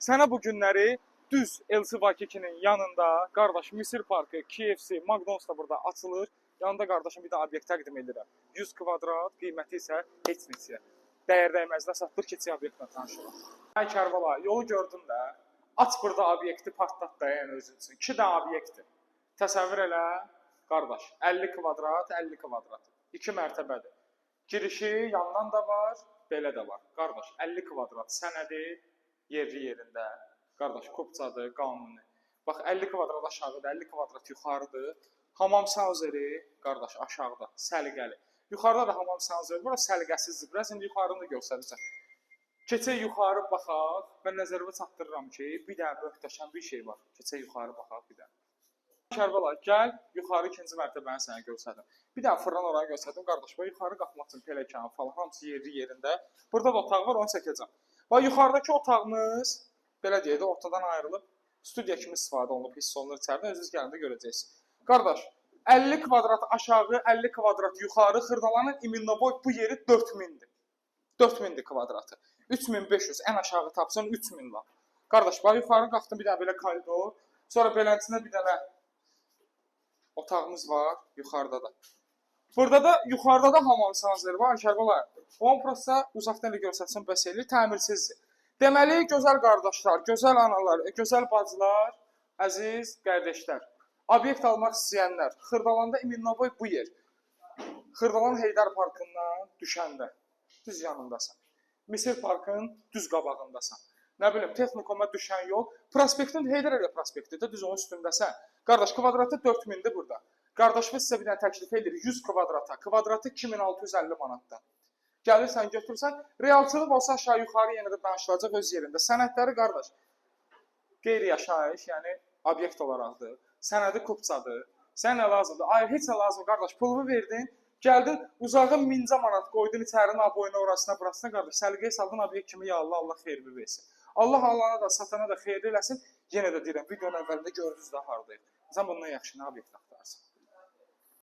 Sənə bu günləri düz LC2-nin yanında, qardaş, Misir Parkı, KFC, McDonald's da burada açılır. Yanında qardaşım bir də obyekt təqdim edirəm. 100 kvadrat, qiyməti isə heç neçə. Dəyər dəyməzdə satılır, keçək obyektlə tanışırıq. Ay Kərvala, yolu gördün də. Aç burada obyekti partlat da yəni özün üçün. 2 dənə obyektdir. Təsəvvür elə, qardaş, 50 kvadrat, 50 kvadrat. 2 mərtəbədir. Girişi yandan da var, belə də var. Qardaş, 50 kvadrat sənədi, yerli yerində. Qardaş, kopcadır, qanuni. Bax, 50 kvadrat aşağıdır, 50 kvadrat yuxarıdır. Hamam sauzeri, qardaş, aşağıda, səliqəli. Yuxarıda da hamam sauzeri var, səliqəsizdir. Biraz indi yuxarını göstərəcəm. Keçək yuxarı baxaq. Mən nəzərimə çatdırıram ki, bir dənə möhtəşəm bir şey var. Keçək yuxarı baxaq bir dənə. Kərbəla, gəl, yuxarı ikinci mərtəbəni sənə göstərdim. Bir dənə fırlan oraya göstərdim, qardaş. Bax, yuxarı qalxmaq üçün pilləkən falan, hamısı yerli yerində. Burada da otaq var, onu çəkəcəm. Bax, yuxarıdakı otağımız, belə deyək də, ortadan ayrılıb, studiya kimi istifadə olunub, hiss olunur içəridə, özünüz gələndə görəcəksiniz. Qardaş, 50 kvadrat aşağı, 50 kvadrat yuxarı xırdalanın iminnoboy bu yeri 4000-dir. 4000-dir kvadratı. 3500, ən aşağı tapsan 3000 var. Qardaş, bax, yuxarı qalxdım, bir dənə belə koridor, sonra belənçində bir dənə otağımız var, yuxarıda da. Burada da, yuxarıda da hamam sanzeri var, Kərbəla. Onun prosta uzaqdan da görsətsin, bəs eləyir, təmirsizdir. Deməli, gözəl qardaşlar, gözəl analar, gözəl bacılar, əziz qardaşlar, obyekt almaq istəyənlər, Xırdalanda iminnoboy bu yer. Xırdalan Heydər Parkından düşəndə, düz yanındasan. Misir Parkın düz qabağındasan. Nə bilim, Texnikoma düşən yol, prospektin Heydər Əliyev prospektidir, düz onun üstündəsən. Qardaş, kvadratı 4000-dir burada. Qardaşımız sizə bir dənə təklif edir 100 kvadrata, kvadratı 2650 manatdan. Gəlirsən, götürürsən, realçılıq olsa aşağı yuxarı yenə də danışılacaq öz yerində. Sənədləri, qardaş, qeyri-yaşayış, yəni obyekt olaraqdır, sənədi kupçadır, sənə nə lazımdır? Ay, heç nə lazım, qardaş, pulumu verdin, gəldin, uzağın 1000 manat qoydun içərinin aboyuna orasına, burasına, qardaş, səliqəyə saldın obyekt kimi, ya Allah, Allah xeyrini versin. Allah Allahına da, satana da xeyir eləsin. Yenə də deyirəm, videonun əvvəlində gördünüz də hardayıq. Sən bundan yaxşı nə obyekt